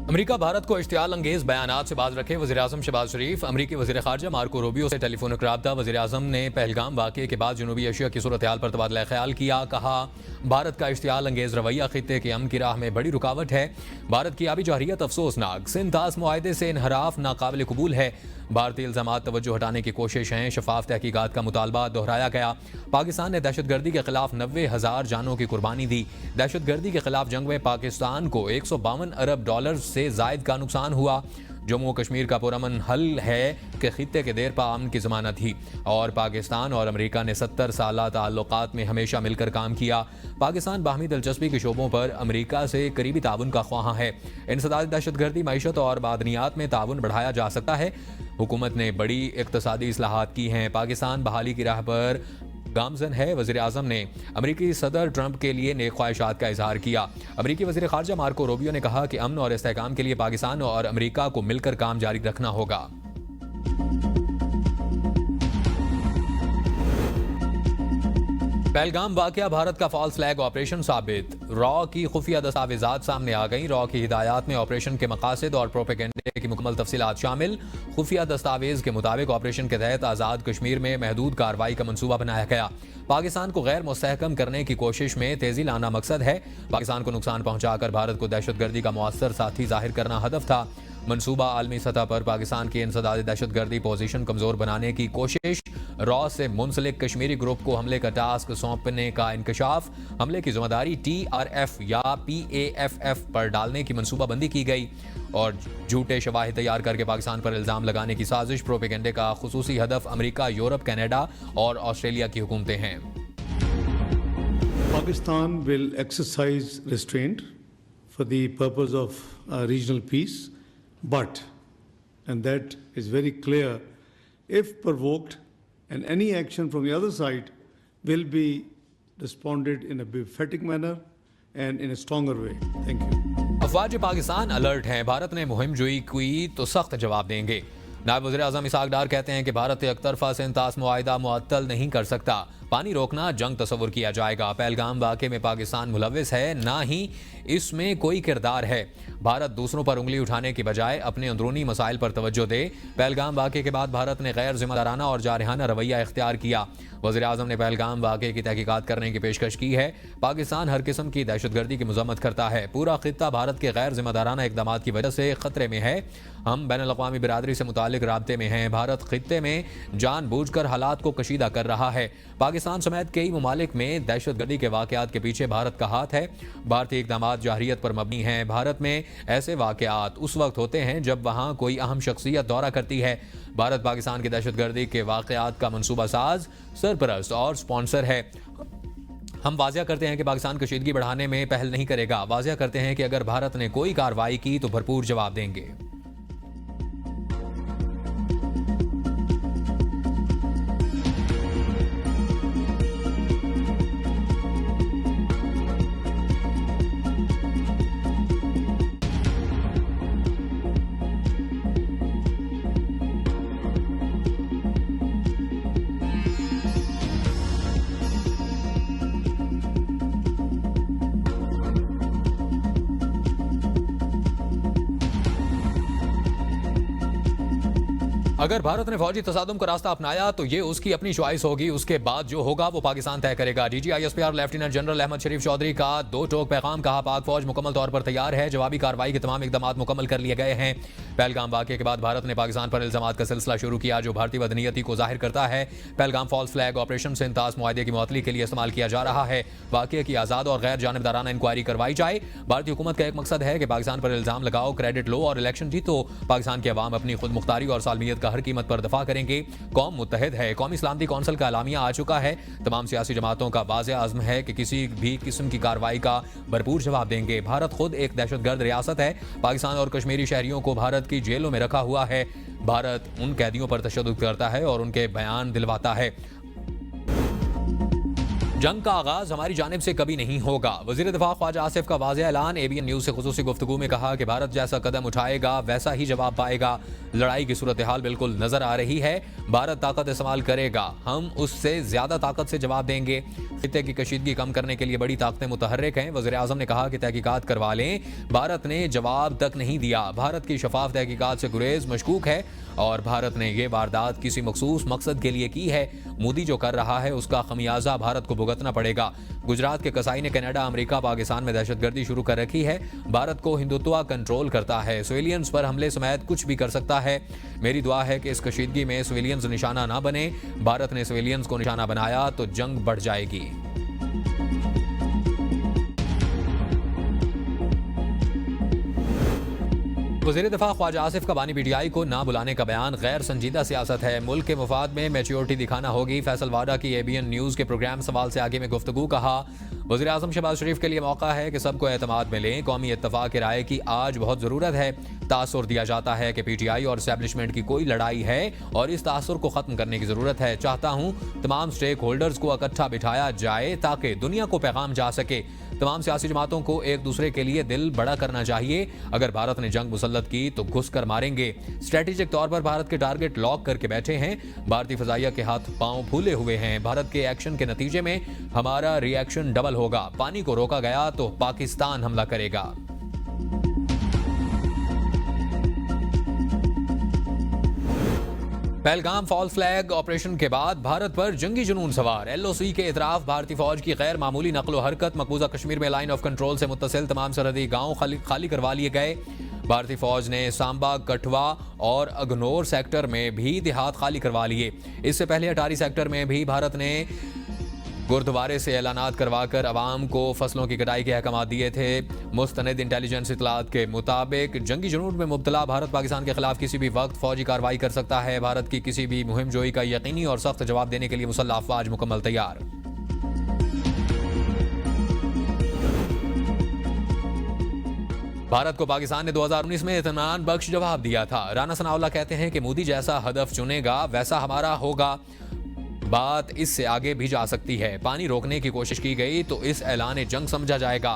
America Bharat को इश्तियाल अंगेज बयानात से बाज रखे। वज़ीर-ए-आज़म शहबाज शरीफ अमरीकी वज़ीर ख़ारजा मार्को रूबियो से टेलीफोनिक राब्ता। वज़ीर-ए-आज़म ने पहलगाम वाक़ये के बाद जनूबी एशिया की सूरत हाल पर तबादला ख्याल किया। कहा, भारत का इश्तियाल अंगेज रवैया खित्ते के अमन की राह में बड़ी रुकावट है। भारत की आबी जौहरियत अफसोसनाक, सिंध-तास मुआहदे से इनहराफ नाकाबिल कबूल है। भारतीय इल्ज़ामात तवज्जो हटाने की कोशिश है। शफाफ तहकीकात का मुतालबा दोहराया गया। पाकिस्तान ने दहशतगर्दी के खिलाफ 90,000 जानों की कुर्बानी दी। दहशतगर्दी के खिलाफ जंग में पाकिस्तान को $152 अरब से जायद का नुकसान हुआ। जम्मू कश्मीर का पुरअमन हल है कि खित्ते के देर पा अमन की जमानत थी और पाकिस्तान और अमेरिका ने 70 साला ताल्लुकात में हमेशा मिलकर काम किया। पाकिस्तान बाहमी दिलचस्पी के शोबों पर अमेरिका से करीबी ताउन का ख्वाहां है। इंसदाद दहशतगर्दी, मईशत और मादनियात में ताउन बढ़ाया जा सकता है। हुकूमत ने बड़ी इक़्तिसादी इस्लाहात की हैं। पाकिस्तान बहाली की राह पर गामजन है। वज़ीर-ए-आज़म ने अमेरिकी सदर ट्रंप के लिए नेक ख्वाहिशात का इजहार किया। अमेरिकी वज़ीर ख़ारजा मार्को रूबियो ने कहा कि अमन और इस्तेहकाम के लिए पाकिस्तान और अमेरिका को मिलकर काम जारी रखना होगा। पहलगाम वाकया भारत का फॉल्स फ्लैग ऑपरेशन साबित। रॉ की खुफिया दस्तावेजात सामने आ गई। रॉ की हिदायत में ऑपरेशन के मकासद और प्रोपेगेंडे की मुकम्मल तफसीलात शामिल। खुफिया दस्तावेज के मुताबिक ऑपरेशन के तहत आज़ाद कश्मीर में महदूद कार्रवाई का मंसूबा बनाया गया। पाकिस्तान को गैर मुस्तहकम करने की कोशिश में तेजी लाना मकसद है। पाकिस्तान को नुकसान पहुंचाकर भारत को दहशतगर्दी का मुअस्सर साथी जाहिर करना हदफ था। मंसूबा आलमी सतह पर पाकिस्तान की इंसदादी दहशतगर्दी पोजीशन कमजोर बनाने की कोशिश। रॉ से मुंसलिक कश्मीरी ग्रुप को हमले का टास्क सौंपने का इंकशाफ। हमले की जिम्मेदारी TRF या PAFF पर डालने की मंसूबाबंदी की गई और झूठे शवाहिद तैयार करके पाकिस्तान पर इल्जाम लगाने की साजिश। प्रोपेगेंडे का खुसूसी हदफ अमेरिका, यूरोप, कनाडा और ऑस्ट्रेलिया की हुकूमतें हैं। Pakistan will exercise restraint for the purpose of regional peace, but, and that is very clear, if provoked, and any action from the other side will be responded in a emphatic manner and in a stronger way. Thank you. अफवाज Pakistan alert हैं। भारत ने मुहिम जुई की तो सख्त जवाब देंगे। नायब वज़ीर-ए-आज़म इसहाक डार कहते हैं कि भारत एक तरफा सिंध-तास मुआहिदा मुअत्तल नहीं कर सकता। पानी रोकना जंग तस्वुर किया जाएगा। पहलगाम वाक़े में पाकिस्तान मुलव्विस है, ना ही इसमें कोई किरदार है। भारत दूसरों पर उंगली उठाने की बजाय अपने अंदरूनी मसाइल पर तवज्जो दे। पहलगाम वाक़े के बाद भारत ने गैर जिम्मेदाराना और जारहाना रवैया इख्तियार किया। वज़ीर-ए-आज़म ने पहलगाम वाक़े की तहकीकात करने की पेशकश की है। पाकिस्तान हर किस्म की दहशतगर्दी की मज़म्मत करता है। पूरा खित्ता भारत के गैर जिम्मेदाराना इक़दामात की वजह से ख़तरे में है। हम बैनुल-अक़वामी बिरादरी से मुतालिक राब्ते में हैं। भारत खित्ते में जानबूझकर हालात को कशीदा कर रहा है। पाकिस्तान समेत कई ममालिक में दहशतगर्दी के वाक़यात के पीछे भारत का हाथ है। भारतीय इक़दामात जाहिरियत पर मबनी हैं। भारत में ऐसे वाक़यात उस वक्त होते हैं जब वहाँ कोई अहम शख्सियत दौरा करती है। भारत पाकिस्तान की दहशतगर्दी के वाक़यात का मनसूबा साज, सरपरस्त और स्पॉन्सर है। हम वाज़िया करते हैं कि पाकिस्तान कशीदगी बढ़ाने में पहल नहीं करेगा। वाज़िया करते हैं कि अगर भारत ने कोई कार्रवाई की तो भरपूर जवाब देंगे। अगर भारत ने फौजी तसादुम का रास्ता अपनाया तो ये उसकी अपनी च्वाइस होगी। उसके बाद जो होगा वो पाकिस्तान तय करेगा। DGISPR लेफ्टिनेंट जनरल अहमद शरीफ चौधरी का 2 टोक पैगाम। कहा, पाक फौज मुकम्मल तौर पर तैयार है। जवाबी कार्रवाई के तमाम इकदाम मुकम्मल कर लिए गए हैं। पहलगाम वाक़े के बाद भारत ने पाकिस्तान पर इल्जामात का सिलसिला शुरू किया जो भारतीय वतनीयती को जाहिर करता है। पहलगाम फॉल्स फ्लैग ऑपरेशन सिंध-तास मुआहदे की मुअत्तली के लिए इस्तेमाल किया जा रहा है। वाक़े की आज़ाद और गैर जानिबदाराना इंक्वायरी करवाई जाए। भारतीय हुकूमत का एक मकसद है कि पाकिस्तान पर इल्जाम लगाओ, क्रेडिट लो और इलेक्शन जीतो। पाकिस्तान की अवाम अपनी खुद मुख्तारी और सालमियत का हर कीमत पर दफा करेंगे। कौम मुत्तहिद है। कौमी सलामती कौंसिल का एलामिया आ चुका है। तमाम सियासी जमातों का वाज़ेह आज़म है कि किसी भी किस्म की कार्रवाई का भरपूर जवाब देंगे। भारत खुद एक दहशतगर्द रियासत है। पाकिस्तान और कश्मीरी शहरियों को भारत की जेलों में रखा हुआ है। भारत उन कैदियों पर तशद्दुद करता है और उनके बयान दिलवाता है। जंग का आगाज हमारी जानिब से कभी नहीं होगा। वजीर दिफा ख्वाजा आसिफ का वाज़ेह ऐलान। ABN न्यूज़ से खुसूसी गुफ्तगू में कहा कि भारत जैसा कदम उठाएगा वैसा ही जवाब पाएगा। लड़ाई की सूरत हाल बिल्कुल नजर आ रही है। भारत ताकत इस्तेमाल करेगा, हम उससे ज्यादा ताकत से जवाब देंगे। खित्ते की कशीदगी कम करने के लिए बड़ी ताकतें मुतहर्रिक हैं। वज़ीर आज़म ने कहा कि तहकीकात करवा लें। भारत ने जवाब तक नहीं दिया। भारत की शफाफ तहकीकात से गुरेज मशकूक है और भारत ने यह वारदात किसी मखसूस मकसद के लिए की है। मोदी जो कर रहा है उसका खमियाजा भारत को भुगतना पड़ेगा। गुजरात के कसाई ने कनाडा, अमेरिका, पाकिस्तान में दहशतगर्दी शुरू कर रखी है। भारत को हिंदुत्व कंट्रोल करता है। सिविलियंस पर हमले समेत कुछ भी कर सकता है। मेरी दुआ है कि इस कशीदगी में सिविलियंस निशाना ना बने। भारत ने सिविलियंस को निशाना बनाया तो जंग बढ़ जाएगी। वज़ीर दिफा ख्वाजा आसिफ का बानी PTI को ना बुलाने का बयान गैर संजीदा सियासत है। मुल्क के मुफाद में मैच्योरिटी दिखाना होगी। फैसल वाडा की ABN न्यूज़ के प्रोग्राम सवाल से आगे में गुफ्तगू। कहा वज़ीर आज़म शहबाज शरीफ के लिए मौका है कि सबको एतमाद में लें। कौमी इत्तफाक की राय की आज बहुत ज़रूरत है। तासुर दिया जाता है कि PTI और एस्टैब्लिशमेंट की कोई लड़ाई है और इस तासुर को ख़त्म करने की ज़रूरत है। चाहता हूँ तमाम स्टेक होल्डर्स को इकट्ठा बिठाया जाए ताकि दुनिया को पैगाम जा सके। तमाम सियासी जमातों को एक दूसरे के लिए दिल बड़ा करना चाहिए। अगर भारत ने जंग मुसल्लत की तो घुस कर मारेंगे। स्ट्रेटेजिक तौर पर भारत के टारगेट लॉक करके बैठे हैं। भारतीय फजाइया के हाथ पांव फूले हुए हैं। भारत के एक्शन के नतीजे में हमारा रिएक्शन डबल होगा। पानी को रोका गया तो पाकिस्तान हमला करेगा। पहलगाम फॉल्स फ्लैग ऑपरेशन के बाद भारत पर जंगी जुनून सवार। LOC के इतराफ भारतीय फौज की गैर मामूली नकलो हरकत। मकबूजा कश्मीर में लाइन ऑफ कंट्रोल से मुत्तसिल तमाम सरहदी गांव खाली करवा लिए गए। भारतीय फौज ने सांबा, कठवा और अगनोर सेक्टर में भी देहात खाली करवा लिए। इससे पहले अटारी सेक्टर में भी भारत ने गुरुद्वारे से ऐलानात करवाकर अवाम को फसलों की कटाई के अहकाम दिए थे। मुस्तनद इंटेलिजेंस इतलात के मुताबिक जंगी जुनून में मुब्तला भारत पाकिस्तान के खिलाफ किसी भी वक्त फौजी कार्रवाई कर सकता है। भारत की किसी भी मुहिम जोई का यकीनी और सख्त जवाब देने के लिए मुसल्लह अफवाज मुकम्मल तैयार। भारत को पाकिस्तान ने 2019 में इत्मीनान बख्श जवाब दिया था। राना सनाउल्लाह कहते हैं कि मोदी जैसा हदफ चुनेगा वैसा हमारा होगा। बात इससे आगे भी जा सकती है। पानी रोकने की कोशिश की गई तो इस ऐलान जंग समझा जाएगा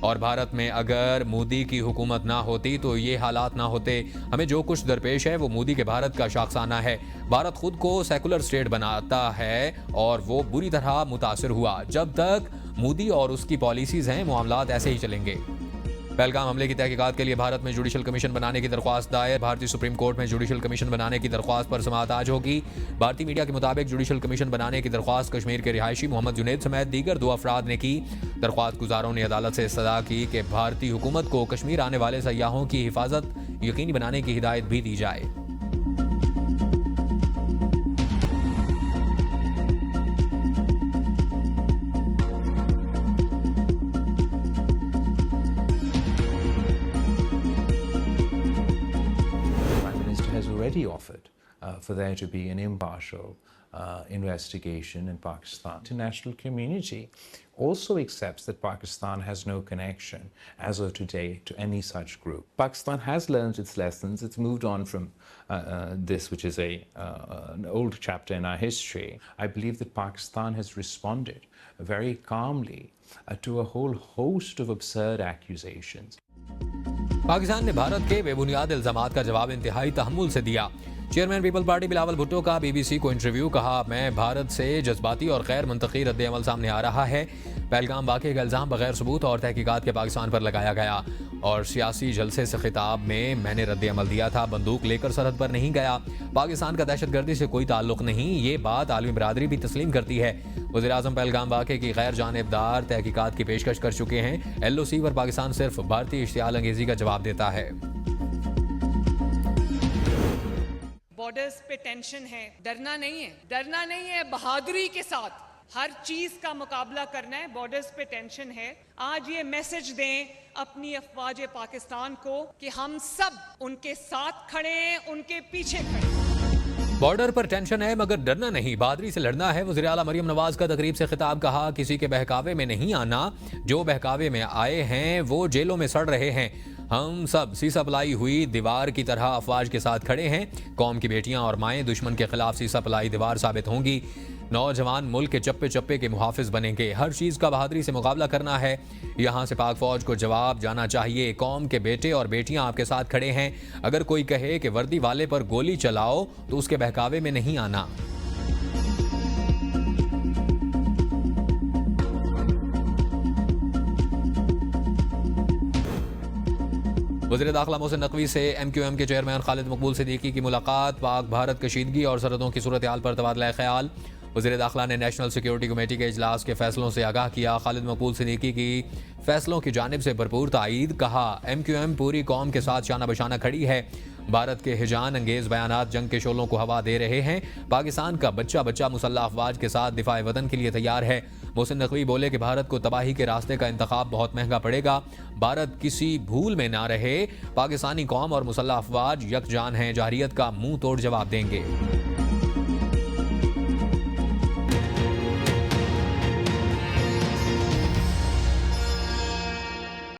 और भारत में अगर मोदी की हुकूमत ना होती तो ये हालात ना होते। हमें जो कुछ दरपेश है वो मोदी के भारत का शाखसाना है। भारत खुद को सेकुलर स्टेट बनाता है और वो बुरी तरह मुतासिर हुआ। जब तक मोदी और उसकी पॉलिसीज हैं मामलात ऐसे ही चलेंगे। पहलगाम हमले की तहकीकात के लिए भारत में जुडिशल कमीशन बनाने की दरख्वास्त दायर। भारतीय सुप्रीम कोर्ट में जुडिशल कमीशन बनाने की दरख्वास्त पर समाअत आज होगी। भारतीय मीडिया के मुताबिक जुडिशल कमीशन बनाने की दरख्वास्त कश्मीर के रिहायशी मोहम्मद जुनैद समेत दीगर 2 अफराद ने की। दरख्वास्त गुजारों ने अदालत से इस्तदा की कि भारतीय हुकूमत को कश्मीर आने वाले सयाहों की हिफाजत यकीनी बनाने की हिदायत भी दी जाए। Already offered for there to be an impartial investigation in Pakistan. The international community also accepts that Pakistan has no connection as of today to any such group. Pakistan has learned its lessons. It's moved on from this, which is an old chapter in our history. I believe that Pakistan has responded very calmly to a whole host of absurd accusations. Pakistan ने भारत के बेबुनियाद इल्जामात का जवाब इंतहाई तहम्मुल से दिया। Chairman people party Bilawal Bhutto का BBC को इंटरव्यू। कहा मैं भारत से जज्बाती और गैर मंतकी रद्द अमल सामने आ रहा है। पहलगाम वाक़े का इल्ज़ाम बगैर सबूत और तहकीकात के पाकिस्तान पर लगाया गया और सियासी जलसे से खिताब में मैंने रद्द अमल दिया था। बंदूक लेकर सरहद पर नहीं गया। पाकिस्तान का दहशतगर्दी से कोई ताल्लुक नहीं। ये बात आलमी बरादरी भी तस्लीम करती है। वज़ीर आज़म पहलगाम वाक़े की गैर जानिबदार तहकीकात की पेशकश कर चुके हैं। LOC पर पाकिस्तान सिर्फ भारतीय इश्तियाल अंगेज़ी का जवाब देता है। बॉर्डर्स पे टेंशन है, डरना नहीं है, डरना नहीं है, बहादुरी के साथ हर चीज का मुकाबला करना है। बॉर्डर्स पे टेंशन है। आज ये मैसेज दें अपनी अफवाज पाकिस्तान को कि हम सब उनके साथ खड़े हैं, उनके पीछे खड़े हैं। बॉर्डर पर टेंशन है मगर डरना नहीं, बहादुरी से लड़ना है। वज़ीर आला मरियम नवाज का तकरीब से खिताब। कहा किसी के बहकावे में नहीं आना। जो बहकावे में आए हैं वो जेलों में सड़ रहे हैं। हम सब सीसा पलाई हुई दीवार की तरह अफवाज के साथ खड़े हैं। कौम की बेटियां और माएँ दुश्मन के खिलाफ सीसा पलाई दीवार साबित होंगी। नौजवान मुल्क के चप्पे चप्पे के मुहाफिज बनेंगे। हर चीज़ का बहादुरी से मुकाबला करना है। यहाँ से पाक फौज को जवाब जाना चाहिए। कौम के बेटे और बेटियां आपके साथ खड़े हैं। अगर कोई कहे कि वर्दी वाले पर गोली चलाओ तो उसके बहकावे में नहीं आना। वज़ीर दाखिला मोहसिन नकवी से MQM के चेयरमैन खालिद मकबूल सिद्दीकी की मुलाकात। पाक भारत कशीदगी और सरहदों की सूरत हाल पर तबादला ख्याल। वज़ीर दाखिला ने नेशनल सिक्योरिटी कमेटी के इजलास के फैसलों से आगाह किया। खालिद मकबूल सिद्दीकी की फैसलों की जानिब से भरपूर तायीद। कहा, MQM पूरी कौम के साथ शाना बशाना खड़ी है। भारत के हिजान अंगेज बयानात जंग के शोलों को हवा दे रहे हैं। पाकिस्तान का बच्चा बच्चा मुसल्लह अफवाज के साथ दिफाए वतन के लिए तैयार है। मोहसिन नकवी बोले कि भारत को तबाही के रास्ते का इंतखाब बहुत महंगा पड़ेगा। भारत किसी भूल में ना रहे। पाकिस्तानी कौम और मुसल्लह अफवाज यकजान हैं। जाहिरियत का मुंह तोड़ जवाब देंगे।